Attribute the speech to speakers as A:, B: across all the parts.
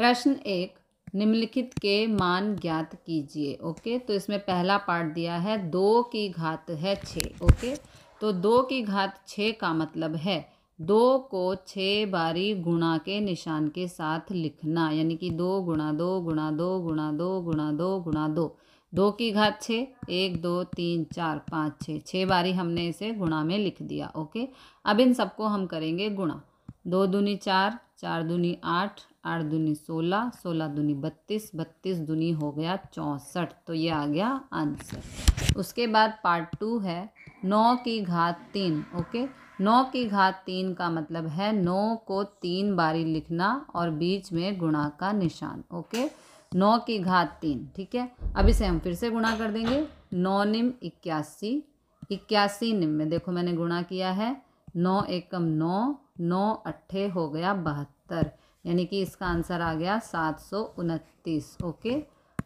A: प्रश्न 1, निम्नलिखित के मान ज्ञात कीजिए। ओके, तो इसमें पहला पार्ट दिया है 2 की घात है 6। ओके, तो 2 की घात 6 का मतलब है 2 को 6 बारी गुणा के निशान के साथ लिखना, यानी कि 2 गुणा 2 गुणा 2 गुणा 2 गुणा 2 गुणा 2। 2 की घात 6, 1 2 3 4 5 6, 6 बारी हमने इसे गुणा में लिख दिया। ओके, अब इन सबको हम करेंगे गुणा। 2 दूनी 4, 4 दूनी 8, 8 दूनी 16, 16 दूनी 32, 32 दूनी हो गया 64। तो ये आ गया आंसर। उसके बाद पार्ट 2 है 9 की घात 3। ओके, 9 की घात 3 का मतलब है 9 को 3 बारी लिखना और बीच में गुणा का निशान। ओके, 9 की घात 3। ठीक है, अब इसे हम फिर से गुणा कर देंगे। 9 निम 81, 81 निम में देखो मैंने गुणा किया है। 9 एकम 9, 9 अट्ठे हो गया 72, यानी कि इसका आंसर आ गया 729। ओके,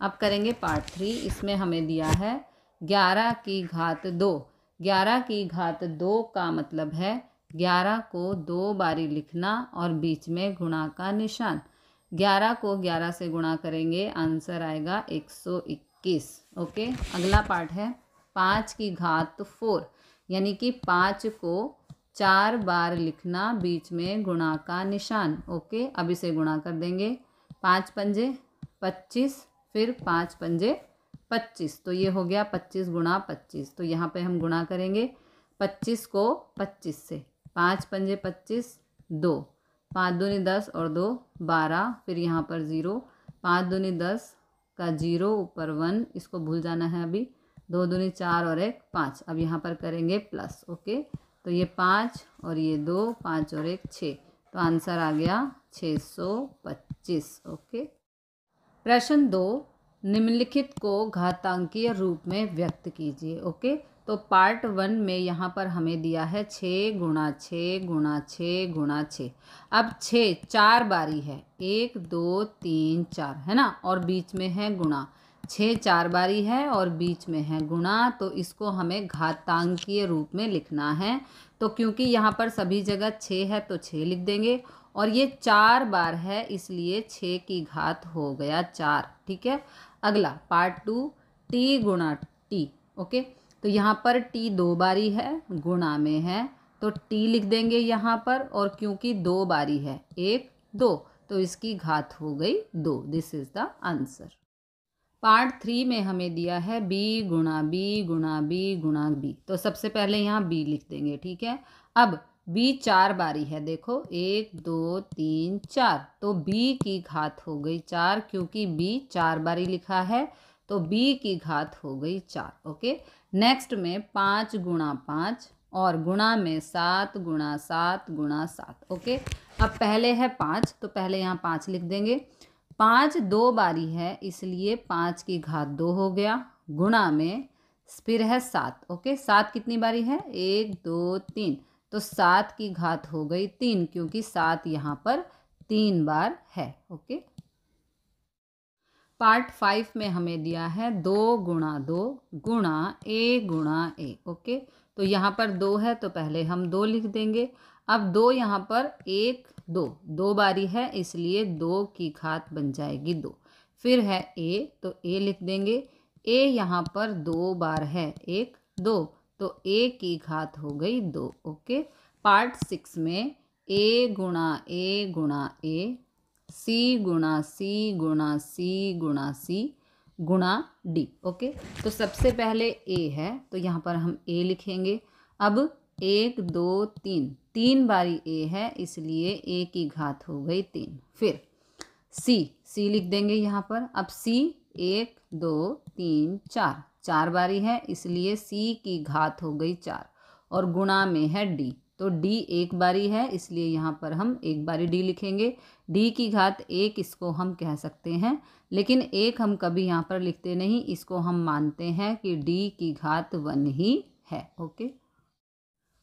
A: अब करेंगे पार्ट 3। इसमें हमें दिया है 11 की घात 2। 11 की घात 2 का मतलब है 11 को 2 बारी लिखना और बीच में गुणा का निशान। 11 को 11 से गुणा करेंगे, आंसर आएगा 121। ओके, अगला पार्ट है 5 की घात 4, यानी कि 5 को 4 बार लिखना, बीच में गुणा का निशान। ओके, अब इसे गुणा कर देंगे। 5 पंजे 25, फिर 5 पंजे 25, तो ये हो गया 25 गुणा 25। तो यहाँ पे हम गुणा करेंगे 25 को 25 से। 5 पंजे 25, 2, 5 दूनी 10 और 2 12, फिर यहाँ पर 0, 5 दूनी 10 का 0 ऊपर 1, इसको भूल जाना है अभी। 2 दूनी 4 और 1 5, अब यहाँ पर करेंगे प्लस। ओके, तो ये 5 और ये 2, 5 और 1 6, तो आंसर आ गया 625। ओके, प्रश्न 2, निम्नलिखित को घातांकीय रूप में व्यक्त कीजिए। ओके, तो पार्ट 1 में यहाँ पर हमें दिया है 6 गुणा 6 गुणा 6 गुणा 6। अब 6 4 बारी है, 1 2 3 4 है ना, और बीच में है गुणा। 6 4 बारी है और बीच में है गुणा, तो इसको हमें घातांकीय रूप में लिखना है। तो क्योंकि यहाँ पर सभी जगह 6 है तो 6 लिख देंगे, और ये 4 बार है इसलिए 6 की घात हो गया 4। ठीक है, अगला पार्ट 2, टी गुणा टी। ओके, तो यहाँ पर टी 2 बारी है, गुणा में है तो टी लिख देंगे यहाँ पर, और क्योंकि 2 बारी है 1 2, तो इसकी घात हो गई 2। This is the answer. Part 3 में हमें दिया है b गुणा b गुणा b गुणा b, तो सबसे पहले यहाँ b लिख देंगे। ठीक है, अब b 4 बारी है, देखो 1 2 3 4, तो b की घात हो गई 4, क्योंकि b 4 बारी लिखा है तो b की घात हो गई 4। ओके, नेक्स्ट में 5 गुणा 5 और गुणा में 7 गुणा 7 गुणा 7। ओके, अब पहले है 5, तो पहले यहाँ 5 लिख देंगे। 5 2 बारी है इसलिए 5 की घात 2 हो गया, गुणा में फिर है 7। ओके, 7 कितनी बारी है, 1 2 3, तो 7 की घात हो गई 3, क्योंकि 7 यहाँ पर 3 बार है। ओके, पार्ट 5 में हमें दिया है 2 गुणा 2 गुणा a गुणा a। ओके, तो यहाँ पर 2 है तो पहले हम 2 लिख देंगे। अब 2 यहाँ पर 1 2 2 बारी है इसलिए 2 की घात बन जाएगी 2। फिर है a, तो a लिख देंगे। a यहाँ पर 2 बार है, 1 2, तो a की घात हो गई 2। ओके, पार्ट 6 में a गुणा a गुणा a, c गुणा c गुणा c गुणा c गुणा d। ओके, तो सबसे पहले a है तो यहाँ पर हम a लिखेंगे। अब 1 2 3, 3 बारी a है इसलिए a की घात हो गई 3। फिर c लिख देंगे यहाँ पर। अब c 1 2 3 4, 4 बारी है इसलिए c की घात हो गई 4, और गुणा में है d, तो d 1 बारी है इसलिए यहाँ पर हम 1 बारी d लिखेंगे। d की घात 1 इसको हम कह सकते हैं, लेकिन 1 हम कभी यहाँ पर लिखते नहीं, इसको हम मानते हैं कि d की घात 1 ही है। ओके,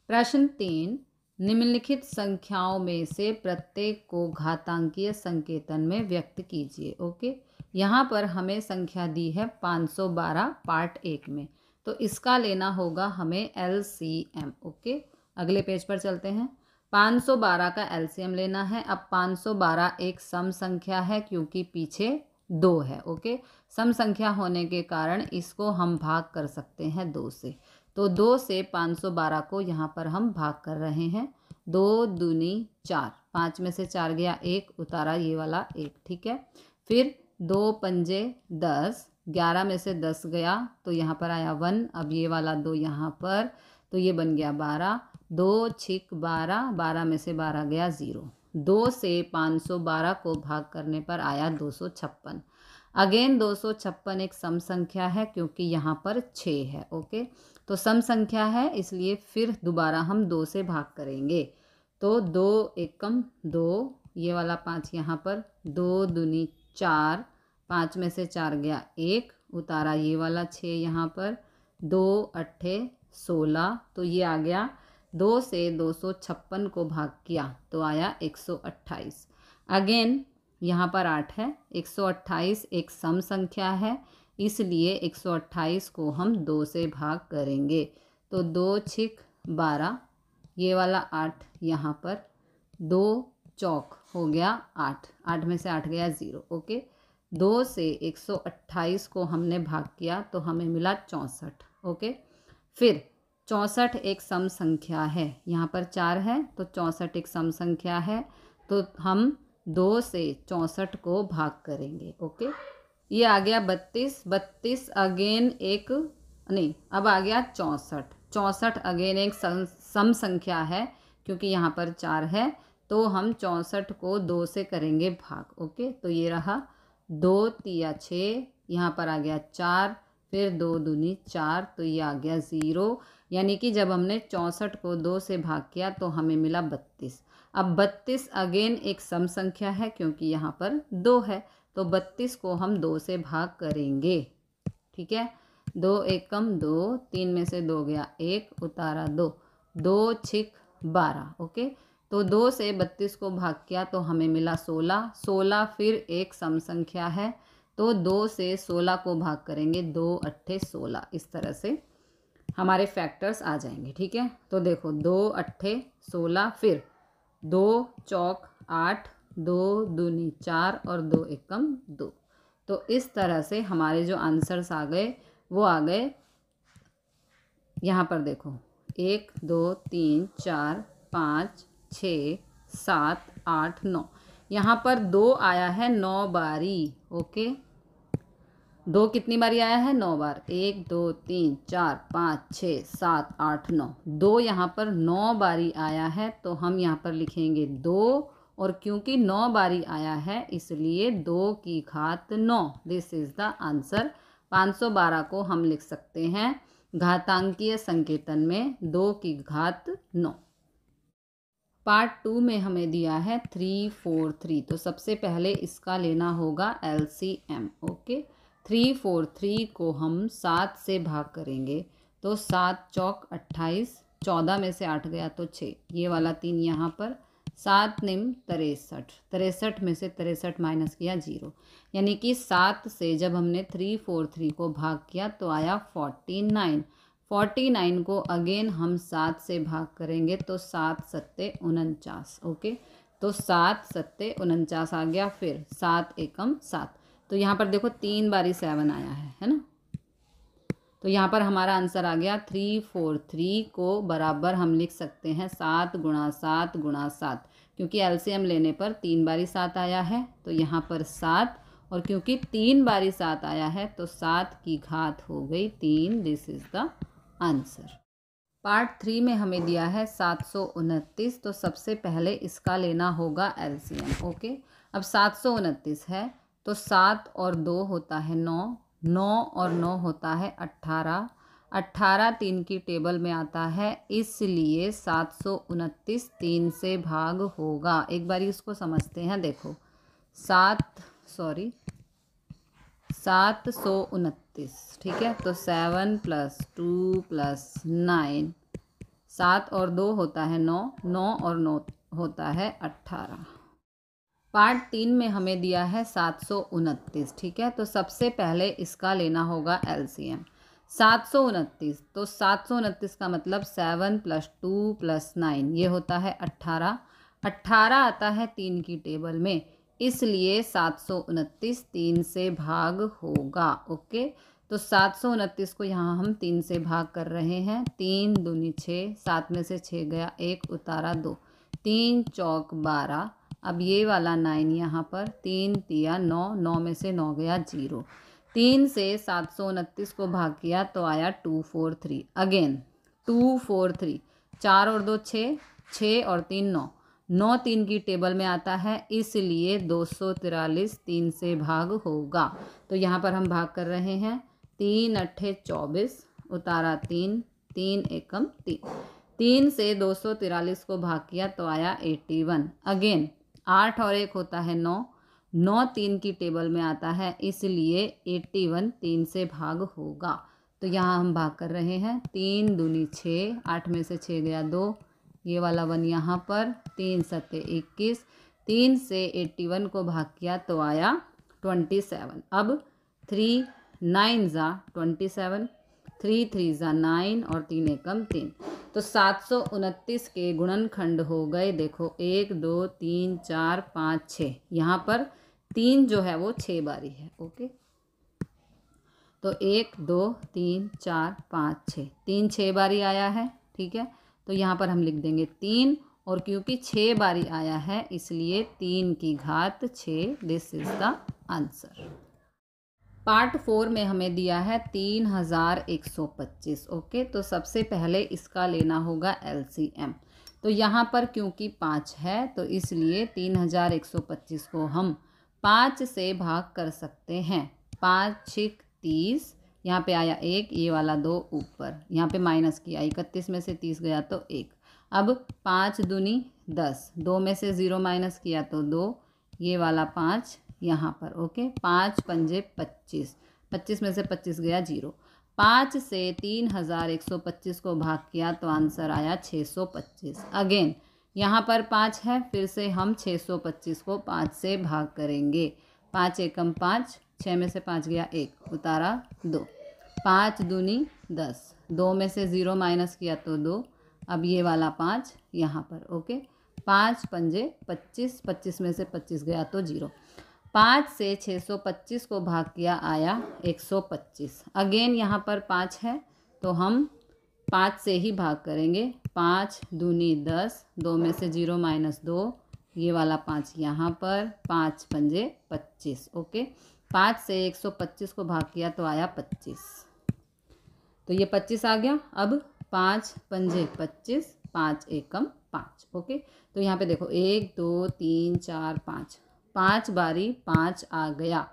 A: प्रश्न 3, निम्नलिखित संख्याओं में से प्रत्येक को घातांकीय संकेतन में व्यक्त कीजिए। ओके, यहाँ पर हमें संख्या दी है 512 पार्ट 1 में, तो इसका लेना होगा हमें LCM। ओके, अगले पेज पर चलते हैं। 512 का एलसीएम लेना है। अब 512 एक सम संख्या है क्योंकि पीछे 2 है। ओके, सम संख्या होने के कारण इसको हम भाग कर सकते हैं 2 से। तो 2 से 512 को यहाँ पर हम भाग कर रहे हैं। 2 दूनी 4, 5 में से 4 गया 1, उतारा ये वाला 1। ठीक है, फिर 2 पंजे 10, 11 में से 10 गया तो यहाँ पर आया 1। अब ये वाला 2 यहाँ पर, तो ये बन गया 12। 2 छिक 12, 12 में से 12 गया 0। 2 से 512 को भाग करने पर आया 256। अगेन 256 एक सम संख्या है क्योंकि यहाँ पर 6 है। ओके, तो सम संख्या है इसलिए फिर दोबारा हम 2 से भाग करेंगे। तो 2 एकम 2, ये वाला 5 यहाँ पर, 2 दूनी 4, 5 में से 4 गया 1, उतारा ये वाला 6 यहाँ पर, 2 अट्ठे 16, तो ये आ गया। 2 से 256 को भाग किया तो आया 128। अगेन यहाँ पर 8 है। 128 एक सम संख्या है इसलिए 128 को हम 2 से भाग करेंगे। तो 2 छिक 12, ये वाला 8 यहाँ पर, 2 चौक हो गया 8, 8 में से 8 गया 0। ओके, 2 से 128 को हमने भाग किया तो हमें मिला 64। ओके, फिर 64 एक सम संख्या है, यहाँ पर 4 है तो 64 एक सम संख्या है, तो हम 2 से 64 को भाग करेंगे। ओके, ये आ गया 32। 32 अगेन एक नहीं, अब आ गया 64। 64 अगेन एक सम संख्या है क्योंकि यहाँ पर 4 है, तो हम 64 को 2 से करेंगे भाग। ओके, तो ये रहा 2 तिया 6, यहाँ पर आ गया 4, फिर 2 दूनी 4, तो ये आ गया 0। यानी कि जब हमने 64 को 2 से भाग किया तो हमें मिला 32। अब 32 अगेन एक सम संख्या है क्योंकि यहाँ पर 2 है, तो 32 को हम 2 से भाग करेंगे। ठीक है, 2 एकम 2, 3 में से 2 गया 1, उतारा 2, 2 छिक 12। ओके, तो 2 से 32 को भाग किया तो हमें मिला 16। 16 फिर एक सम संख्या है, तो 2 से 16 को भाग करेंगे, 2 अट्ठे 16। इस तरह से हमारे फैक्टर्स आ जाएंगे। ठीक है, तो देखो 2 अट्ठे 16, फिर 2 चौक 8, 2 दूनी 4 और 2 एकम 2। तो इस तरह से हमारे जो आंसर्स आ गए वो आ गए, यहाँ पर देखो 1 2 3 4 5 6 7 8 9, यहाँ पर 2 आया है 9 बारी। ओके, 2 कितनी बारी आया है? 9 बार। 1 2 3 4 5 6 7 8 9, 2 यहाँ पर 9 बारी आया है, तो हम यहाँ पर लिखेंगे 2, और क्योंकि 9 बारी आया है इसलिए 2 की घात 9। This is the answer. 512 को हम लिख सकते हैं घातांकीय संकेतन में 2 की घात 9। पार्ट 2 में हमें दिया है 343, तो सबसे पहले इसका लेना होगा LCM। ओके, 343 को हम 7 से भाग करेंगे, तो 7 चौक 28, 14 में से 8 गया तो 6, ये वाला 3 यहाँ पर, 7 निम 63, 63 में से 63 माइनस किया 0, यानी कि 7 से जब हमने 343 को भाग किया तो आया 49। 49 को अगेन हम 7 से भाग करेंगे तो 7 सत्ते 49। ओके, तो 7 सत्ते 49 आ गया, फिर 7 एकम 7, तो यहाँ पर देखो 3 बारी 7 आया है ना, तो यहाँ पर हमारा आंसर आ गया 343 को बराबर हम लिख सकते हैं 7 गुणा 7 गुणा 7, क्योंकि एलसीएम लेने पर 3 बारी 7 आया है, तो यहाँ पर 7, और क्योंकि 3 बारी 7 आया है तो 7 की घात हो गई 3। This is the answer. Part 3 में हमें दिया है 729, तो सबसे पहले इसका लेना होगा एलसीएम। ओके, अब 729 है तो 7 और 2 होता है 9, 9 और 9 होता है 18, 18 3 की टेबल में आता है, इसलिए 729 3 से भाग होगा। एक बार इसको समझते हैं, देखो 729, ठीक है, तो 7 + 2 + 9, 7 और 2 होता है 9, 9 और 9 होता है 18। पार्ट 3 में हमें दिया है 729, ठीक है, तो सबसे पहले इसका लेना होगा एलसीएम। 729, तो 729 का मतलब 7 + 2 + 9 ये होता है 18। 18 आता है 3 की टेबल में, इसलिए 729 3 से भाग होगा। ओके, तो 729 को यहाँ हम 3 से भाग कर रहे हैं। 3 दूनी 6, 7 में से 6 गया 1, उतारा 2, 3 चौक 12। अब ये वाला 9 यहाँ पर, 3 तिया 9, 9 में से 9 गया 0। 3 से 729 को भाग किया तो आया 243। अगेन 243, 4 और 2 6, 6 और 3 9, 9 3 की टेबल में आता है, इसलिए 243 3 से भाग होगा। तो यहाँ पर हम भाग कर रहे हैं। 3 अट्ठे 24, उतारा 3, 3 एकम 3। 3 से 243 को भाग किया तो आया 81। अगेन 8 और 1 होता है 9, 9 3 की टेबल में आता है, इसलिए 81 3 से भाग होगा। तो यहाँ हम भाग कर रहे हैं। 3 दूनी 6, 8 में से 6 गया 2, ये वाला 1 यहाँ पर, 3 सत्ते 21। 3 से 81 को भाग किया तो आया 27। अब 3 9 ज़ा 27, 3 3 ज़ा 9 और 3 एकम 3। तो 729 के गुणनखंड हो गए, देखो 1 2 3 4 5 6। यहाँ पर 3 जो है वो 6 बारी है। ओके, तो 1 2 3 4 5 6, 3 6 बारी आया है। ठीक है, तो यहाँ पर हम लिख देंगे 3, और क्योंकि 6 बारी आया है इसलिए 3 की घात 6। This is the answer. Part 4 में हमें दिया है 3125। ओके, तो सबसे पहले इसका लेना होगा LCM। तो यहाँ पर क्योंकि 5 है तो इसलिए 3125 को हम 5 से भाग कर सकते हैं। 5 6 30, यहाँ पे आया 1, ये वाला 2 ऊपर, यहाँ पे माइनस किया, 31 में से 30 गया तो 1। अब 5 दूनी 10, 2 में से 0 माइनस किया तो 2, ये वाला 5 यहाँ पर। ओके, 5 पंजे 25, 25 में से 25 गया 0। 5 से 3125 को भाग किया तो आंसर आया 625। अगेन यहाँ पर 5 है, फिर से हम 625 को 5 से भाग करेंगे। 5 एकम 5, 6 में से 5 गया 1, उतारा 2, 5 दूनी 10, 2 में से 0 माइनस किया तो 2। अब ये वाला 5 यहाँ पर। ओके, 5 पंजे 25, 25 में से 25 गया तो 0। 5 से 625 को भाग किया आया 125। अगेन यहाँ पर 5 है तो हम 5 से ही भाग करेंगे। 5 दूनी 10, 2 में से 0 माइनस 2, ये वाला 5 यहाँ पर, 5 पंजे 25। ओके, 5 से 125 को भाग किया तो आया 25, तो ये 25 आ गया। अब 5 पंजे 25, 5 एकम 5। ओके, तो यहाँ पे देखो 1 2 3 4 5, 5 बारी 5 आ गया।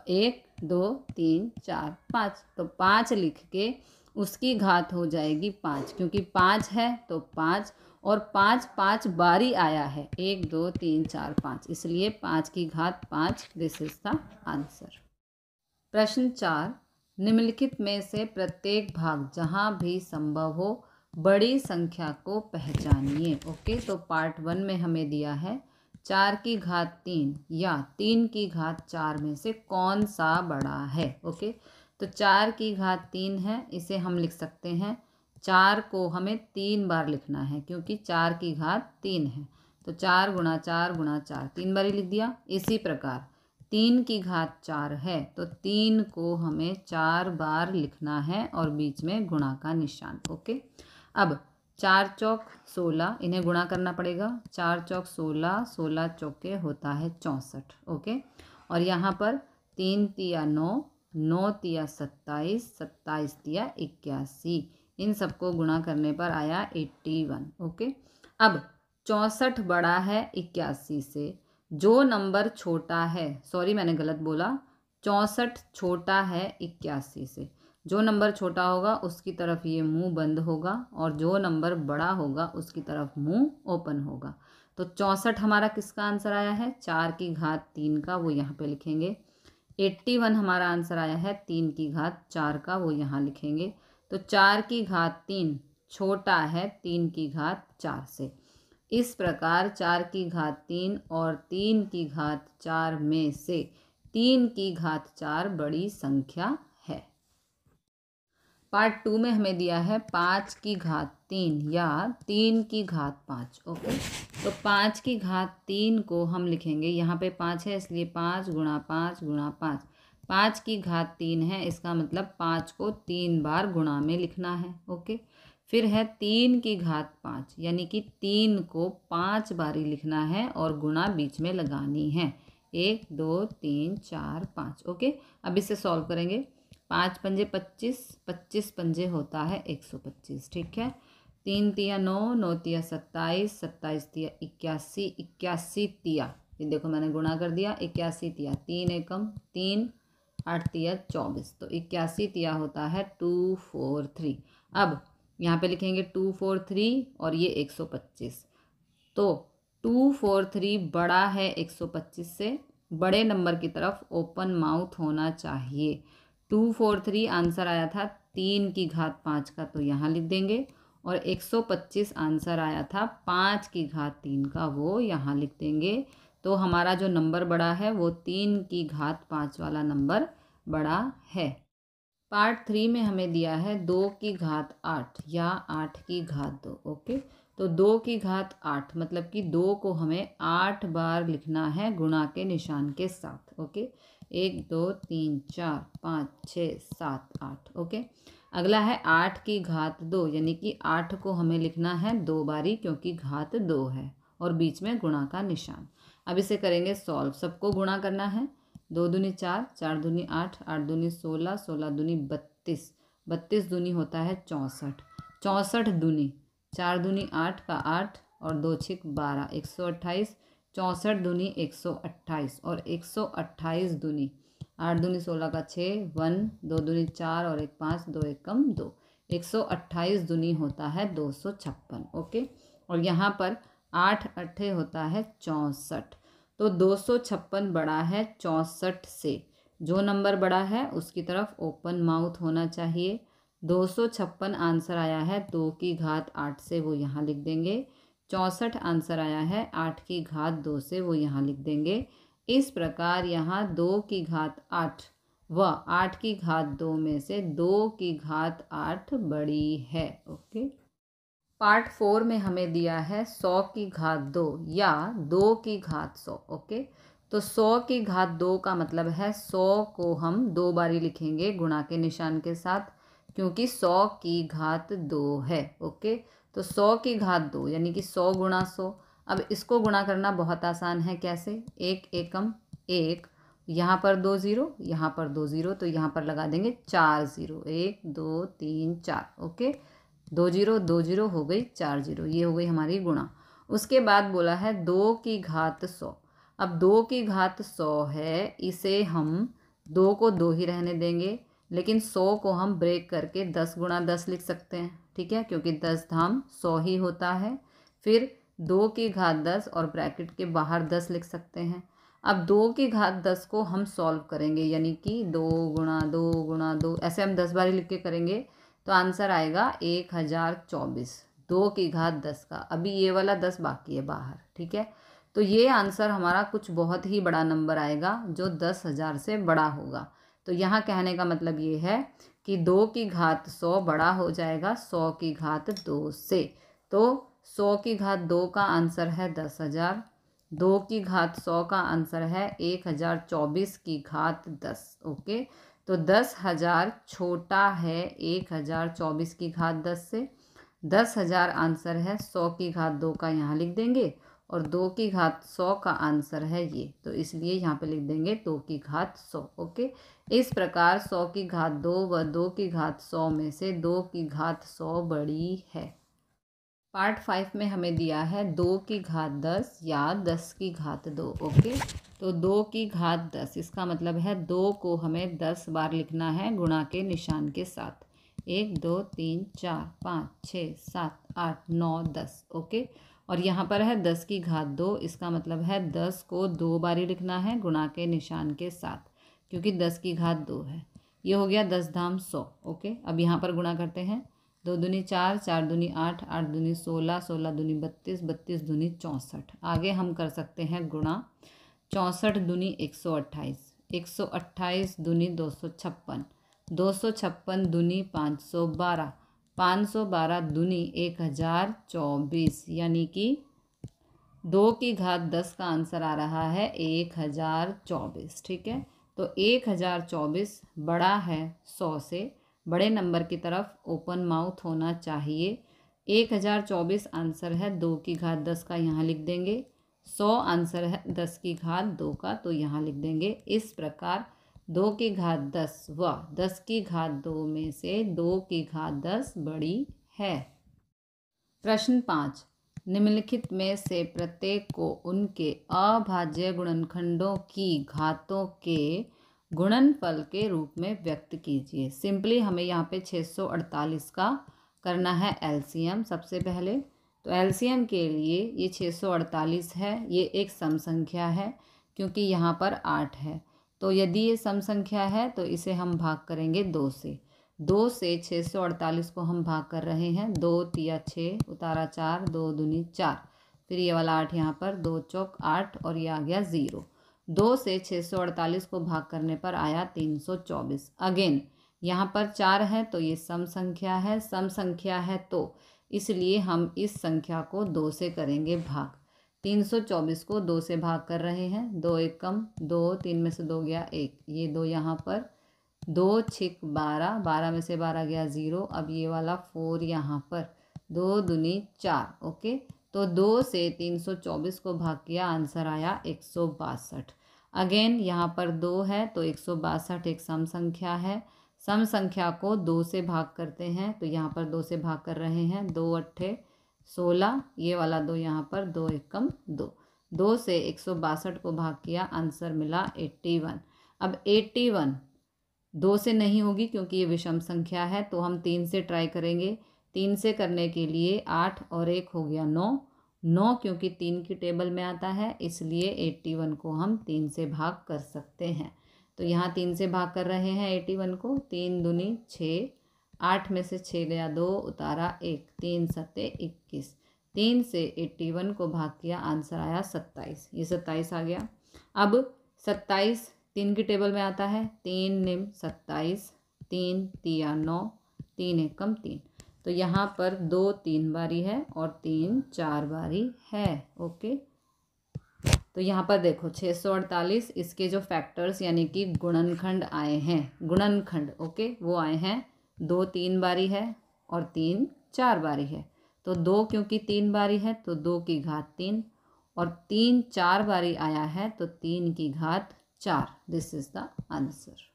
A: 1 2 3 4 5, तो 5 लिख के उसकी घात हो जाएगी 5, क्योंकि 5 है तो 5, और 5 5 बारी आया है, 1 2 3 4 5, इसलिए 5 की घात 5। This is the answer. प्रश्न 4, निम्नलिखित में से प्रत्येक भाग जहाँ भी संभव हो बड़ी संख्या को पहचानिए। ओके, तो पार्ट 1 में हमें दिया है 4 की घात 3 या 3 की घात 4 में से कौन सा बड़ा है। ओके, तो 4 की घात 3 है, इसे हम लिख सकते हैं, 4 को हमें 3 बार लिखना है क्योंकि 4 की घात 3 है, तो 4 गुणा 4 गुणा 4, 3 बारी लिख दिया। इसी प्रकार 3 की घात 4 है तो 3 को हमें 4 बार लिखना है और बीच में गुणा का निशान। ओके, अब 4 चौक 16, इन्हें गुणा करना पड़ेगा। 4 चौक 16, 16 चौके होता है 64। ओके, और यहाँ पर 3 तिया 9, 9 तिया 27, 27 तिया 81, इन सबको गुणा करने पर आया 81। ओके, अब 64 बड़ा है 81 से, जो नंबर छोटा है, सॉरी मैंने गलत बोला, 64 छोटा है 81 से, जो नंबर छोटा होगा उसकी तरफ ये मुंह बंद होगा और जो नंबर बड़ा होगा उसकी तरफ मुंह ओपन होगा। तो 64 हमारा किसका आंसर आया है, 4 की घात 3 का, वो यहाँ पे लिखेंगे। 81 हमारा आंसर आया है 3 की घात 4 का, वो यहाँ लिखेंगे। तो 4 की घात 3 छोटा है 3 की घात 4 से। इस प्रकार 4 की घात 3 और 3 की घात 4 में से 3 की घात 4 बड़ी संख्या है। पार्ट 2 में हमें दिया है 5 की घात 3 या 3 की घात 5। ओके, तो 5 की घात 3 को हम लिखेंगे, यहाँ पे 5 है इसलिए 5 गुणा 5 गुणा 5। 5 की घात 3 है, इसका मतलब 5 को 3 बार गुणा में लिखना है। ओके, फिर है 3 की घात 5, यानी कि 3 को 5 बारी लिखना है और गुणा बीच में लगानी है। 1 2 3 4 5। ओके, अब इसे सॉल्व करेंगे। 5 पंजे 25, 25 पंजे होता है 125। ठीक है, 3 तिया 9, 9 तिया 27, 27 तिया 81, 81 तिया, ये देखो मैंने गुणा कर दिया, 81 तिया 3 एकम 3, 8 तिया 24, तो 81 तिया होता है 243। अब यहाँ पे लिखेंगे 243 और ये 125, तो 243 बड़ा है 125 से, बड़े नंबर की तरफ ओपन माउथ होना चाहिए। 243 आंसर आया था 3 की घात 5 का, तो यहाँ लिख देंगे, और 125 आंसर आया था 5 की घात 3 का, वो यहाँ लिख देंगे। तो हमारा जो नंबर बड़ा है वो 3 की घात 5 वाला नंबर बड़ा है। पार्ट 3 में हमें दिया है 2 की घात 8 या 8 की घात 2। ओके, तो 2 की घात 8 मतलब कि 2 को हमें 8 बार लिखना है गुणा के निशान के साथ। ओके, 1 2 3 4 5 6 7 8। ओके, अगला है 8 की घात 2, यानी कि 8 को हमें लिखना है 2 बारी क्योंकि घात 2 है और बीच में गुणा का निशान। अब इसे करेंगे सॉल्व, सबको गुणा करना है। 2 दूनी 4, 4 दूनी 8, 8 दूनी 16, 16 दूनी 32, 32 दूनी होता है 64, 64 दूनी 4 दूनी 8 का 8 और 2 छिक 12, 128, 64 दूनी 128 और 128 दूनी 8 दूनी 16 का 6, 1 2 दूनी 4 और 1 5, 2 एकम 2, 128 दूनी होता है 256। ओके, और यहाँ पर 8 अट्ठे होता है 64, तो 256 बड़ा है 64 से। जो नंबर बड़ा है उसकी तरफ ओपन माउथ होना चाहिए। 256 आंसर आया है 2 की घात 8 से, वो यहाँ लिख देंगे। 64 आंसर आया है 8 की घात 2 से, वो यहाँ लिख देंगे। इस प्रकार यहाँ 2 की घात 8 व 8 की घात 2 में से 2 की घात 8 बड़ी है। ओके, पार्ट 4 में हमें दिया है 100 की घात 2 या 2 की घात 100। ओके, तो 100 की घात 2 का मतलब है 100 को हम 2 बारी लिखेंगे गुणा के निशान के साथ, क्योंकि 100 की घात 2 है। ओके, तो 100 की घात 2 यानी कि 100 गुणा 100। अब इसको गुणा करना बहुत आसान है, कैसे? 1 एकम 1, यहाँ पर 2 ज़ीरो, यहाँ पर 2 ज़ीरो, तो यहाँ पर लगा देंगे 4 ज़ीरो, 1 2 3 4। ओके, 2 जीरो 2 जीरो हो गई 4 जीरो, ये हो गई हमारी गुणा। उसके बाद बोला है 2 की घात 100। अब 2 की घात 100 है, इसे हम 2 को 2 ही रहने देंगे, लेकिन 100 को हम ब्रेक करके 10 गुणा 10 लिख सकते हैं। ठीक है, क्योंकि 10 धाम 100 ही होता है। फिर 2 की घात 10 और ब्रैकेट के बाहर 10 लिख सकते हैं। अब 2 की घात 10 को हम सॉल्व करेंगे, यानी कि 2 गुणा 2 गुणा 2, ऐसे हम 10 बारी लिख के करेंगे, तो आंसर आएगा 1024, 2 की घात 10 का। अभी ये वाला 10 बाकी है बाहर। ठीक है, तो ये आंसर हमारा कुछ बहुत ही बड़ा नंबर आएगा जो 10,000 से बड़ा होगा। तो यहाँ कहने का मतलब ये है कि 2 की घात 100 बड़ा हो जाएगा 100 की घात 2 से। तो 100 की घात 2 का आंसर है 10,000, 2 की घात 100 का आंसर है 1024 की घात 10। ओके, तो 10,000 छोटा है 1024 की घात 10 से। 10,000 आंसर है 100 की घात 2 का, यहाँ लिख देंगे, और 2 की घात 100 का आंसर है ये, तो इसलिए यहाँ पे लिख देंगे 2 की घात 100। ओके, इस प्रकार 100 की घात 2 व 2 की घात 100 में से 2 की घात 100 बड़ी है। पार्ट 5 में हमें दिया है 2 की घात 10 या 10 की घात 2। ओके, तो 2 की घात 10, इसका मतलब है 2 को हमें 10 बार लिखना है गुणा के निशान के साथ। 1 2 3 4 5 6 7 8 9 10। ओके, और यहाँ पर है 10 की घात 2, इसका मतलब है 10 को 2 बारी लिखना है गुणा के निशान के साथ, क्योंकि 10 की घात 2 है। ये हो गया 10 धाम 100। ओके, अब यहाँ पर गुणा करते हैं। 2 दूनी 4, 4 दूनी 8, 8 दूनी 16, 16 दूनी 32, 32 दूनी 64। आगे हम कर सकते हैं गुणा। 64 दूनी 128, 128 दूनी 256, 256 दूनी 512, 512 दूनी 1024, यानी कि 2 की घात 10 का आंसर आ रहा है 1024। ठीक है, तो 1024 बड़ा है 100 से, बड़े नंबर की तरफ ओपन माउथ होना चाहिए। 1024 आंसर है 2 की घात 10 का, यहाँ लिख देंगे। 100 आंसर है 10 की घात 2 का, तो यहाँ लिख देंगे। इस प्रकार 2 की घात 10 व 10 की घात 2 में से 2 की घात 10 बड़ी है। प्रश्न 5, निम्नलिखित में से प्रत्येक को उनके अभाज्य गुणनखंडों की घातों के गुणनफल के रूप में व्यक्त कीजिए। सिंपली हमें यहाँ पे 648 का करना है एलसीएम सबसे पहले। तो एलसीएम के लिए ये 648 है, ये एक सम संख्या है क्योंकि यहाँ पर 8 है। तो यदि ये सम संख्या है तो इसे हम भाग करेंगे 2 से। 2 से 648 को हम भाग कर रहे हैं। 2 तिया 6 उतारा 4, 2 दूनी 4, फिर ये वाला 8 यहाँ पर, 2 चौक 8 और ये आ गया 0। 2 से 648 को भाग करने पर आया 324। अगेन यहाँ पर 4 है तो ये सम संख्या है, सम संख्या है तो इसलिए हम इस संख्या को 2 से करेंगे भाग। 324 को 2 से भाग कर रहे हैं। 2 एक कम 2, 3 में से 2 गया 1, ये 2 यहाँ पर, 2 छिक 12, 12 में से 12 गया 0। अब ये वाला 4 यहाँ पर, 2 दूनी 4। ओके, तो 2 से 324 को भाग किया, आंसर आया 162। अगेन यहाँ पर 2 है तो 162 एक सम संख्या है। सम संख्या को 2 से भाग करते हैं तो यहाँ पर 2 से भाग कर रहे हैं। 2 अट्ठे 16, ये वाला 2 यहाँ पर, 2 एकम 2। 2 से 162 को भाग किया, आंसर मिला 81। अब 81 2 से नहीं होगी क्योंकि ये विषम संख्या है, तो हम 3 से ट्राई करेंगे। 3 से करने के लिए 8 और 1 हो गया 9। 9 क्योंकि 3 की टेबल में आता है, इसलिए 81 को हम 3 से भाग कर सकते हैं। तो यहाँ 3 से भाग कर रहे हैं 81 को। 3 दूनी 6, 8 में से 6 गया 2, उतारा 1, 3 सत्ते 21। 3 से 81 को भाग किया, आंसर आया 27। ये 27 आ गया। अब 27 3 की टेबल में आता है। 3 निम 27, 3 तिया 9, 3 एकम 3। तो यहाँ पर 2 3 बारी है और 3 4 बारी है। ओके, तो यहाँ पर देखो 648, इसके जो फैक्टर्स यानी कि गुणनखंड आए हैं, गुणनखंड ओके, वो आए हैं 2 3 बारी है और 3 4 बारी है। तो 2 क्योंकि 3 बारी है तो 2 की घात 3, और 3 4 बारी आया है तो 3 की घात 4। This is the answer.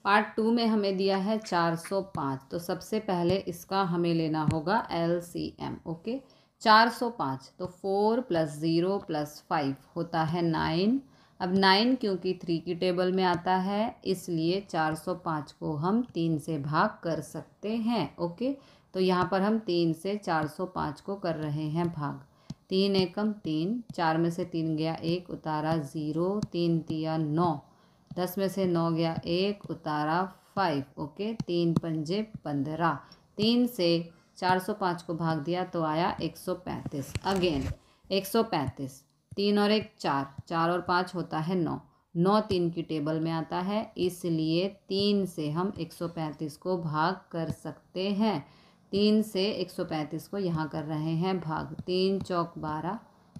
A: Part 2 में हमें दिया है 405। तो सबसे पहले इसका हमें लेना होगा एलसीएम। ओके, 405 तो 4 + 0 + 5 होता है 9। अब 9 क्योंकि 3 की टेबल में आता है, इसलिए 405 को हम 3 से भाग कर सकते हैं। ओके, तो यहाँ पर हम 3 से 405 को कर रहे हैं भाग। 3 एकम 3, 4 में से 3 गया 1, उतारा 0, 3 तिया 9, 10 में से 9 गया 1, उतारा 5। ओके, 3 पंजे 15। 3 से 405 को भाग दिया तो आया 135। अगेन 135, 3 और 1 4, 4 और 5 होता है 9। 9 3 की टेबल में आता है, इसलिए 3 से हम 135 को भाग कर सकते हैं। 3 से 135 को यहाँ कर रहे हैं भाग। 3 चौक 12,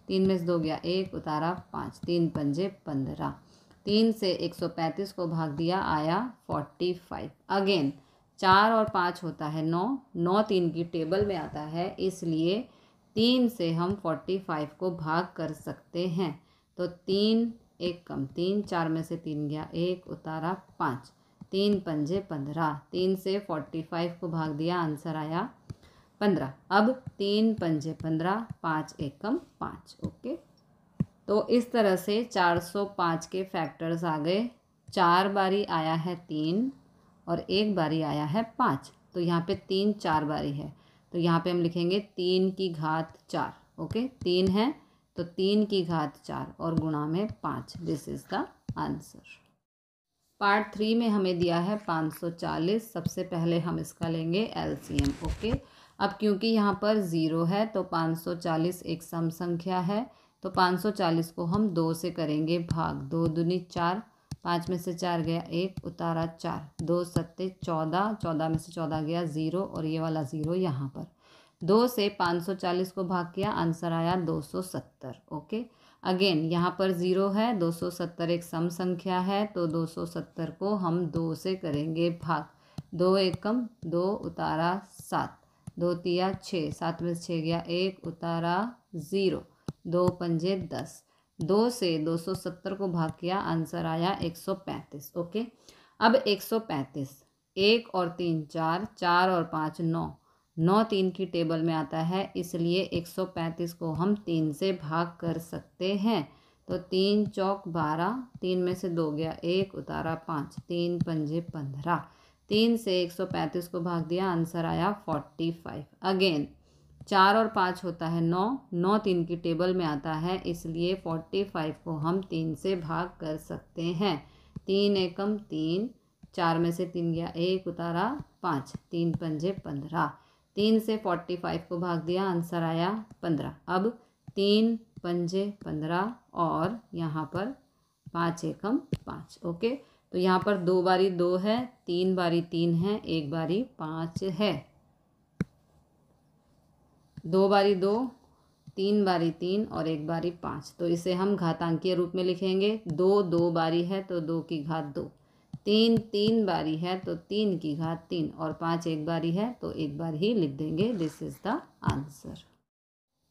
A: 3 में से 2 गया 1, उतारा 5, 3 पंजे 15। 3 से 135 को भाग दिया, आया 45। अगेन 4 और 5 होता है 9। 9 3 की टेबल में आता है, इसलिए 3 से हम 45 को भाग कर सकते हैं। तो 3 एक कम 3, 4 में से 3 गया 1, उतारा 5, 3 पंजे 15। 3 से 45 को भाग दिया, आंसर आया 15। अब 3 पंजे 15, 5 एकम 5। ओके, तो इस तरह से 405 के फैक्टर्स आ गए। 4 बारी आया है 3 और 1 बारी आया है 5। तो यहाँ पे 3 4 बारी है, तो यहाँ पे हम लिखेंगे 3 की घात 4। ओके, 3 है तो 3 की घात 4 और गुणा में 5। This is the answer. Part 3 में हमें दिया है 540। सबसे पहले हम इसका लेंगे एलसीएम। ओके, अब क्योंकि यहाँ पर 0 है तो 540 एक सम संख्या है, तो 540 को हम 2 से करेंगे भाग। 2 दूनी 4, 5 में से 4 गया 1, उतारा 4, 2 सत्ते 14, 14 में से 14 गया 0 और ये वाला 0 यहाँ पर। 2 से 540 को भाग किया, आंसर आया 270। ओके, अगेन यहाँ पर 0 है, 270 एक सम संख्या है, तो 270 को हम 2 से करेंगे भाग। 2 एकम 2, उतारा 7, 2 तिया 6, 7 में से 6 गया 1, उतारा 0, 2 पंजे 10। 2 से 270 को भाग किया, आंसर आया 135। ओके, अब 135, 1 और 3 4, 4 और 5 9, 9 3 की टेबल में आता है, इसलिए 135 को हम 3 से भाग कर सकते हैं। तो 3 चौक 12, 3 में से 2 गया 1, उतारा 5, 3 पंजे 15। 3 से 135 को भाग दिया, आंसर आया 45। अगेन 4 और 5 होता है 9, 9 3 की टेबल में आता है, इसलिए 45 को हम 3 से भाग कर सकते हैं। 3 एकम 3, 4 में से 3 गया 1, उतारा 5, 3 पंजे 15। 3 से 45 को भाग दिया, आंसर आया 15। अब 3 पंजे 15 और यहाँ पर 5 एकम 5। ओके, तो यहाँ पर 2 बारी 2 है, 3 बारी 3 है, 1 बारी 5 है। 2 बारी 2, 3 बारी 3 और 1 बारी 5, तो इसे हम घातांकीय रूप में लिखेंगे। 2 2 बारी है तो 2 की घात 2, 3 3 बारी है तो 3 की घात 3 और 5 1 बारी है तो 1 बार ही लिख देंगे। This is the answer.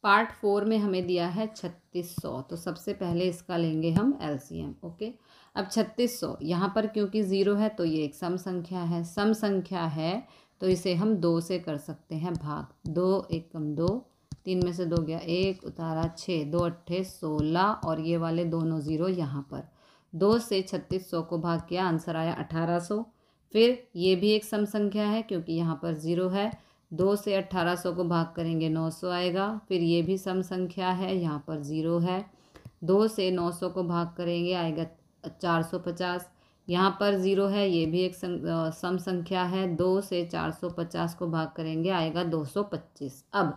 A: Part 4 में हमें दिया है 3600, तो सबसे पहले इसका लेंगे हम एलसीएम। ओके, अब 3600 यहाँ पर क्योंकि 0 है तो ये एक सम संख्या है, सम संख्या है तो इसे हम 2 से कर सकते हैं भाग। 2 एकम 2, 3 में से 2 गया 1, उतारा 6, 2 अट्ठे 16 और ये वाले दोनों 0 यहाँ पर। 2 से 3600 को भाग किया, आंसर आया 1800। फिर ये भी एक सम संख्या है क्योंकि यहाँ पर 0 है, 2 से 1800 को भाग करेंगे 900 आएगा। फिर ये भी सम संख्या है, यहाँ पर 0 है, 2 से 900 को भाग करेंगे आएगा 450। यहाँ पर 0 है, ये भी एक सम संख्या है, 2 से 450 को भाग करेंगे आएगा 225। अब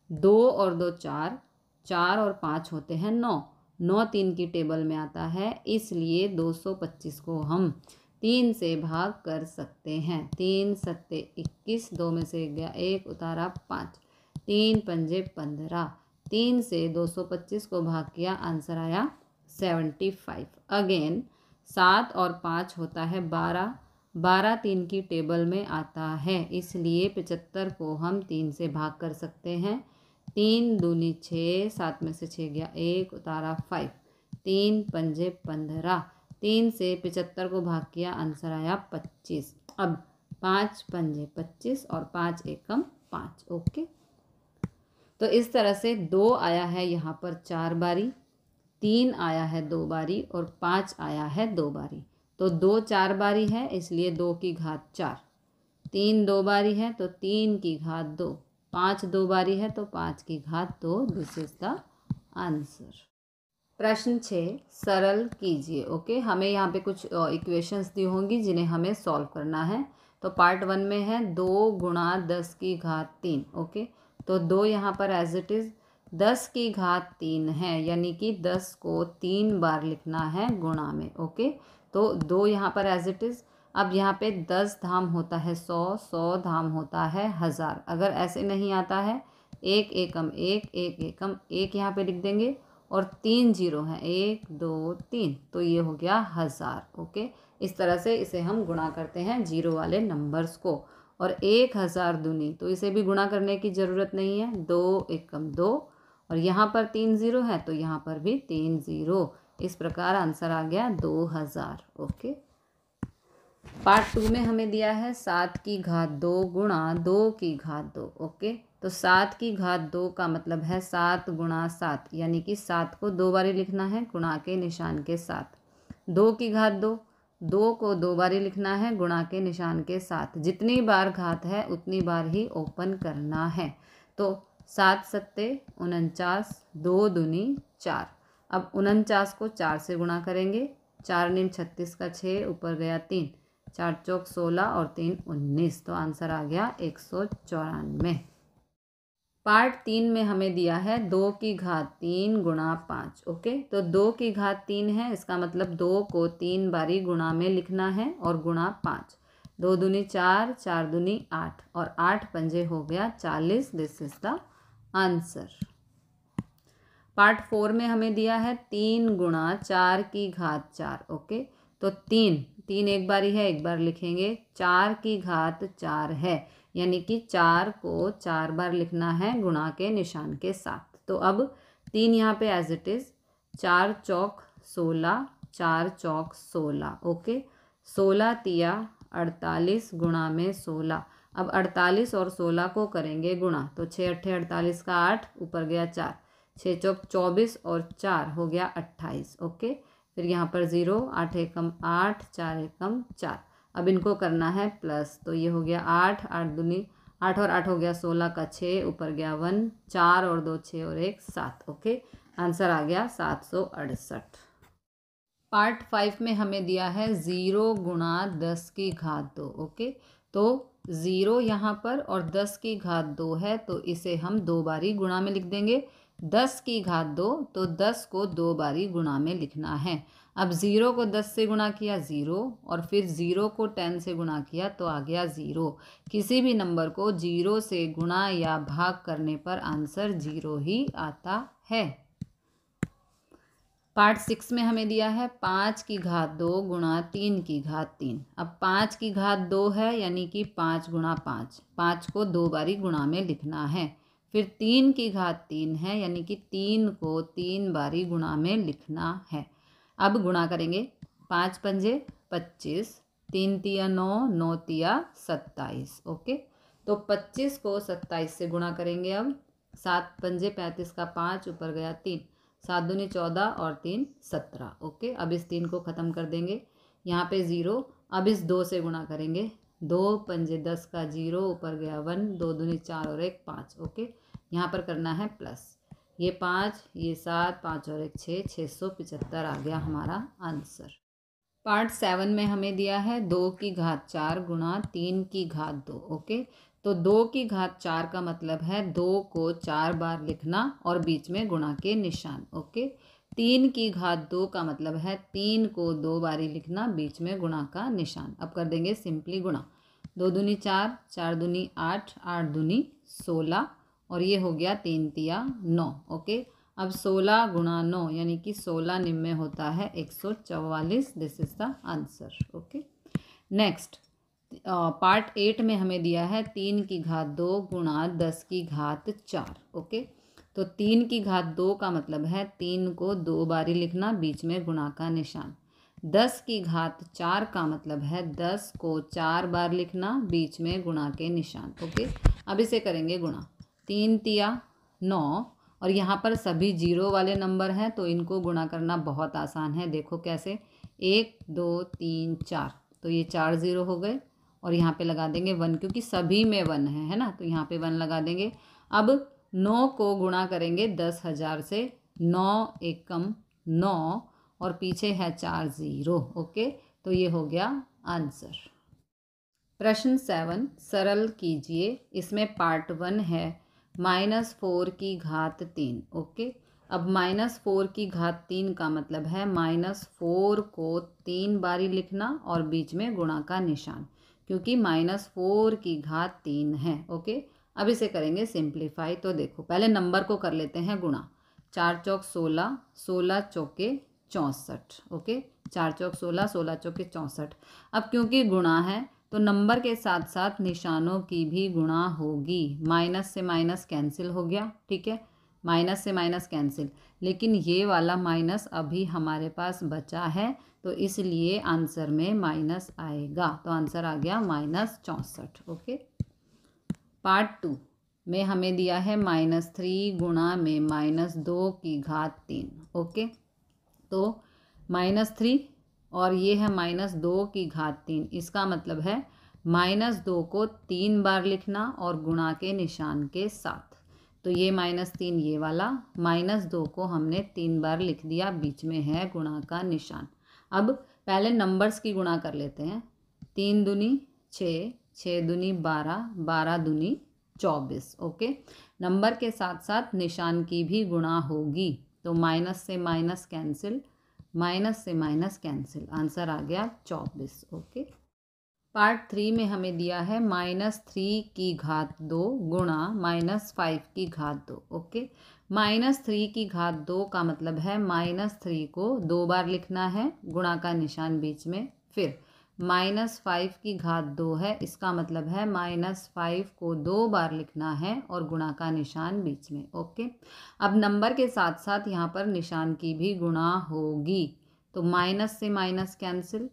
A: 2 और 2 4, 4 और 5 होते हैं 9, 9 3 की टेबल में आता है, इसलिए 225 को हम 3 से भाग कर सकते हैं। 3 सत्ते 21, 2 में से गया 1, उतारा 5, 3 पंजे 15। 3 से 225 को भाग किया, आंसर आया 75। अगेन 7 और 5 होता है 12, 12 3 की टेबल में आता है, इसलिए 75 को हम 3 से भाग कर सकते हैं। 3 दूनी 6, 7 में से 6 गया 1, उतारा 5, 3 पंजे 15। 3 से 75 को भाग किया, आंसर आया 25। अब 5 पंजे 25 और 5 एकम 5। ओके, तो इस तरह से 2 आया है यहाँ पर 4 बारी, 3 आया है 2 बारी और 5 आया है 2 बारी। तो 2 4 बारी है, इसलिए 2 की घात 4। 3 2 बारी है तो 3 की घात 2। 5 2 बारी है तो 5 की घात 2। This is the answer. प्रश्न 6 सरल कीजिए। ओके, हमें यहाँ पे कुछ इक्वेशंस दी होंगी जिन्हें हमें सॉल्व करना है। तो पार्ट 1 में है 2 गुणा 10 की घात 3। ओके, तो 2 यहाँ पर एज इट इज़, 10 की घात 3 है, यानी कि 10 को 3 बार लिखना है गुणा में। ओके, तो 2 यहाँ पर एज इट इज़। अब यहाँ पे 10 धाम होता है 100, 100 धाम होता है 1000। अगर ऐसे नहीं आता है, 1 एकम 1, 1 एकम 1 यहाँ पे लिख देंगे और 3 जीरो हैं, 1 2 3, तो ये हो गया 1000। ओके, इस तरह से इसे हम गुणा करते हैं जीरो वाले नंबर्स को। और 1000 दूनी, तो इसे भी गुणा करने की ज़रूरत नहीं है, 2 एकम 2 और यहाँ पर 3 जीरो है तो यहाँ पर भी 3 जीरो। इस प्रकार आंसर आ गया 2000। ओके, पार्ट 2 में हमें दिया है 7 की घात 2 गुणा 2 की घात 2। ओके, तो 7 की घात 2 का मतलब है 7 गुणा 7, यानी कि 7 को 2 बारी लिखना है गुणा के निशान के साथ। 2 की घात 2, 2 को 2 बारी लिखना है गुणा के निशान के साथ। जितनी बार घात है उतनी बार ही ओपन करना है। तो 7 सत्ते 49, 2 दूनी 4। अब 49 को 4 से गुणा करेंगे, 4 निम 36 का 6, ऊपर गया 3, 4 चौक 16 और 3 19, तो आंसर आ गया 194। पार्ट 3 में हमें दिया है 2 की घात 3 गुणा 5। ओके, तो 2 की घात 3 है, इसका मतलब 2 को 3 बारी गुणा में लिखना है और गुणा 5। 2 दूनी 4, 4 दूनी 8 और 8 पंजे हो गया 40। This is the answer. Part 4 में हमें दिया है 3 गुणा 4 की घात 4। ओके, तो 3 एक बारी है, एक बार लिखेंगे। 4 की घात 4 है, यानी कि 4 को 4 बार लिखना है गुणा के निशान के साथ। तो अब 3 यहाँ पे एज इट इज़, 4 चौक 16, 4 चौक 16। ओके, 16 तिया 48 गुणा में 16। अब 48 और 16 को करेंगे गुणा, तो 6 अट्ठे 48 का 8, ऊपर गया 4, 6 चौक 24 और 4 हो गया 28। ओके, फिर यहाँ पर 0, 8 एकम 8, 4 एकम 4। अब इनको करना है प्लस, तो ये हो गया 8, 8 दूनी 8 और 8 हो गया 16 का 6, ऊपर गया 1, 4 और 2 6 और 1 7। ओके, आंसर आ गया 768। पार्ट 5 में हमें दिया है 0 गुणा 10 की घात 2। ओके, तो 0 यहाँ पर और 10 की घात 2 है, तो इसे हम 2 बारी गुणा में लिख देंगे। 10 की घात 2, तो 10 को 2 बारी गुणा में लिखना है। अब 0 को 10 से गुणा किया 0, और फिर 0 को 10 से गुणा किया तो आ गया 0। किसी भी नंबर को 0 से गुणा या भाग करने पर आंसर 0 ही आता है। पार्ट 6 में हमें दिया है 5 की घात 2 गुणा 3 की घात 3। अब 5 की घात 2 है, यानी कि 5 गुणा 5, 5 को 2 बारी गुणा में लिखना है। फिर 3 की घात 3 है, यानी कि 3 को 3 बारी गुणा में लिखना है। अब गुणा करेंगे, 5 पंजे 25, 3 तिया 9, 9 तिया 27। ओके, तो 25 को 27 से गुणा करेंगे। अब 7 पंजे 35 का 5, ऊपर गया 3, 7 दूनी 14 और 3 17। ओके, अब इस 3 को ख़त्म कर देंगे, यहाँ पे 0। अब इस 2 से गुणा करेंगे, 2 पंजे 10 का 0, ऊपर गया 1, 2 दूनी 4 और 1 5। ओके, यहाँ पर करना है प्लस, ये 5, ये 7, 5 और 1 6, 675 आ गया हमारा आंसर। पार्ट 7 में हमें दिया है 2 की घात 4 गुणा 3 की घात 2। ओके, तो 2 की घात 4 का मतलब है 2 को 4 बार लिखना और बीच में गुणा के निशान। ओके, 3 की घात 2 का मतलब है 3 को 2 बारी लिखना, बीच में गुणा का निशान। अब कर देंगे सिंपली गुणा, 2 दूनी 4, 4 दूनी 8, 8 दूनी 16 और ये हो गया 3 तिया 9। ओके, अब 16 गुणा 9, यानी कि 16 निम्न में होता है 144। This is the answer. Okay, next part 8 में हमें दिया है 3 की घात 2 गुणा 10 की घात 4। ओके, तो 3 की घात 2 का मतलब है 3 को 2 बारी लिखना, बीच में गुणा का निशान। 10 की घात 4 का मतलब है 10 को 4 बार लिखना, बीच में गुणा के निशान। ओके, अब इसे करेंगे गुणा, 3 तिया 9 और यहाँ पर सभी 0 वाले नंबर हैं, तो इनको गुणा करना बहुत आसान है। देखो कैसे, 1 2 3 4, तो ये 4 0 हो गए और यहाँ पे लगा देंगे 1, क्योंकि सभी में 1 है ना, तो यहाँ पे 1 लगा देंगे। अब 9 को गुणा करेंगे 10,000 से, 9 एकम 9 और पीछे है 4 0। ओके, तो ये हो गया आंसर। प्रश्न 7 सरल कीजिए। इसमें पार्ट 1 है -4 की घात 3। ओके, अब -4 की घात 3 का मतलब है -4 को 3 बारी लिखना और बीच में गुणा का निशान, क्योंकि -4 की घात 3 है। ओके, अब इसे करेंगे सिंप्लीफाई। तो देखो, पहले नंबर को कर लेते हैं गुणा, 4 चौक 16, 16 चौके 64। ओके, 4 चौक 16, 16 चौके 64। अब क्योंकि गुणा है तो नंबर के साथ साथ निशानों की भी गुणा होगी। माइनस से माइनस कैंसिल हो गया, ठीक है, माइनस से माइनस कैंसिल, लेकिन ये वाला माइनस अभी हमारे पास बचा है, तो इसलिए आंसर में माइनस आएगा। तो आंसर आ गया -64। ओके, पार्ट 2 में हमें दिया है -3 गुणा में -2 की घात 3। ओके, तो -3 और ये है -2 की घात 3, इसका मतलब है -2 को 3 बार लिखना और गुणा के निशान के साथ। तो ये -3 ये वाला, -2 को हमने 3 बार लिख दिया, बीच में है गुणा का निशान। अब पहले नंबर्स की गुणा कर लेते हैं, 3 दूनी 6, 6 दूनी 12, 12 दूनी 24। ओके, नंबर के साथ साथ निशान की भी गुणा होगी, तो माइनस से माइनस कैंसिल, माइनस से माइनस कैंसिल, आंसर आ गया 24। ओके, पार्ट 3 में हमें दिया है -3 की घात 2 गुणा -5 की घात 2। ओके, -3 की घात 2 का मतलब है -3 को 2 बार लिखना है, गुणा का निशान बीच में, फिर -5 की घात 2 है, इसका मतलब है -5 को 2 बार लिखना है और गुणा का निशान बीच में। ओके, अब नंबर के साथ साथ यहाँ पर निशान की भी गुणा होगी, तो माइनस से माइनस कैंसिल,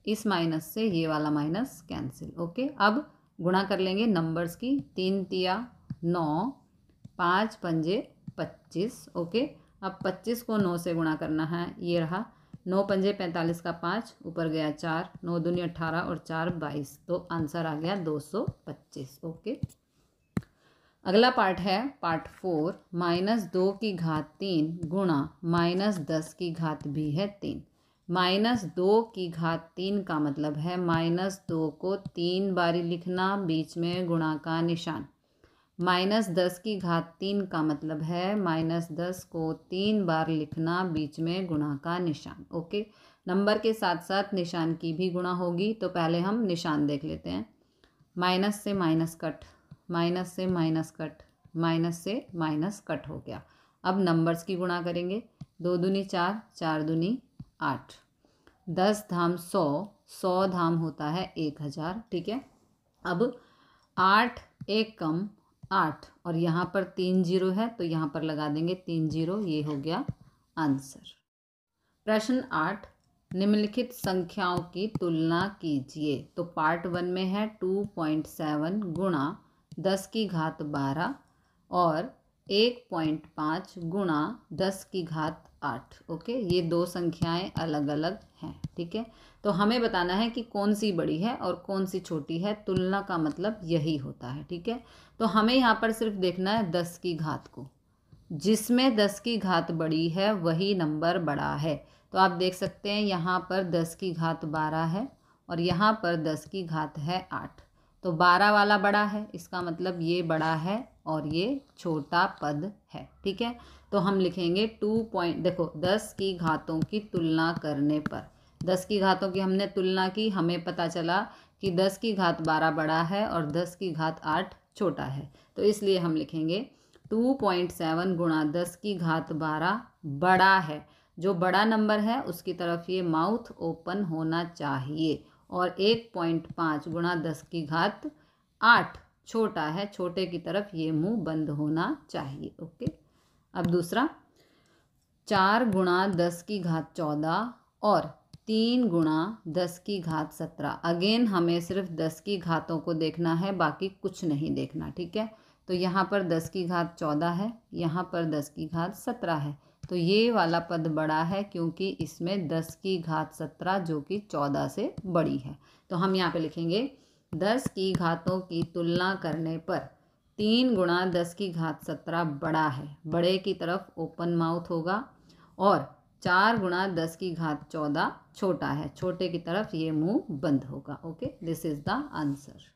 A: इस माइनस से ये वाला माइनस कैंसिल। ओके, अब गुणा कर लेंगे नंबर्स की, 3 तिया 9, 5 पंजे 25। ओके, अब 25 को 9 से गुणा करना है, ये रहा 9 पंजे 45 का 5, ऊपर गया 4, 9 दूनी 18 और 4 22, तो आंसर आ गया 225। ओके, अगला पार्ट है पार्ट 4, -2 की घात 3 गुणा -10 की घात भी है 3। -2 की घात 3 का मतलब है -2 को 3 बारी लिखना, बीच में गुणा का निशान। -10 की घात 3 का मतलब है -10 को 3 बार लिखना, बीच में गुणा का निशान। ओके, नंबर के साथ साथ निशान की भी गुणा होगी, तो पहले हम निशान देख लेते हैं। माइनस से माइनस कट, माइनस से माइनस कट, माइनस से माइनस कट हो गया। अब नंबर्स की गुणा करेंगे, 2 दूनी 4, 4 दूनी 8, 10 धाम 100, 100 धाम होता है 1000। ठीक है, अब 8 एक कम 8, और यहाँ पर 3 जीरो है, तो यहाँ पर लगा देंगे 3 जीरो, ये हो गया आंसर। प्रश्न 8, निम्नलिखित संख्याओं की तुलना कीजिए। तो पार्ट 1 में है 2.7 गुणा 10 की घात 12 और 1.5 गुणा 10 की घात 8। ओके, ये दो संख्याएं अलग अलग हैं। ठीक है, तो हमें बताना है कि कौन सी बड़ी है और कौन सी छोटी है, तुलना का मतलब यही होता है। ठीक है, तो हमें यहाँ पर सिर्फ देखना है 10 की घात को, जिसमें 10 की घात बड़ी है वही नंबर बड़ा है। तो आप देख सकते हैं यहाँ पर 10 की घात 12 है और यहाँ पर 10 की घात है 8, तो 12 वाला बड़ा है, इसका मतलब ये बड़ा है और ये छोटा पद है। ठीक है, तो हम लिखेंगे 2 देखो 10 की घातों की तुलना करने पर, 10 की घातों की हमने तुलना की, हमें पता चला कि 10 की घात 12 बड़ा है और 10 की घात 8 छोटा है, तो इसलिए हम लिखेंगे 2.7 गुणा 10 की घात 12 बड़ा है। जो बड़ा नंबर है उसकी तरफ ये माउथ ओपन होना चाहिए, और 1.5 गुणा 10 की घात 8 छोटा है, छोटे की तरफ ये मुंह बंद होना चाहिए। ओके, अब दूसरा 4 गुणा 10 की घात 14 और 3 गुणा 10 की घात 17। अगेन हमें सिर्फ 10 की घातों को देखना है, बाकी कुछ नहीं देखना। ठीक है, तो यहाँ पर 10 की घात 14 है, यहाँ पर 10 की घात 17 है, तो ये वाला पद बड़ा है क्योंकि इसमें 10 की घात 17 जो कि 14 से बड़ी है। तो हम यहाँ पे लिखेंगे 10 की घातों की तुलना करने पर 3 गुणा 10 की घात 17 बड़ा है, बड़े की तरफ ओपन माउथ होगा, और 4 गुणा 10 की घात 14 छोटा है, छोटे की तरफ ये मुंह बंद होगा। Okay, this is the answer.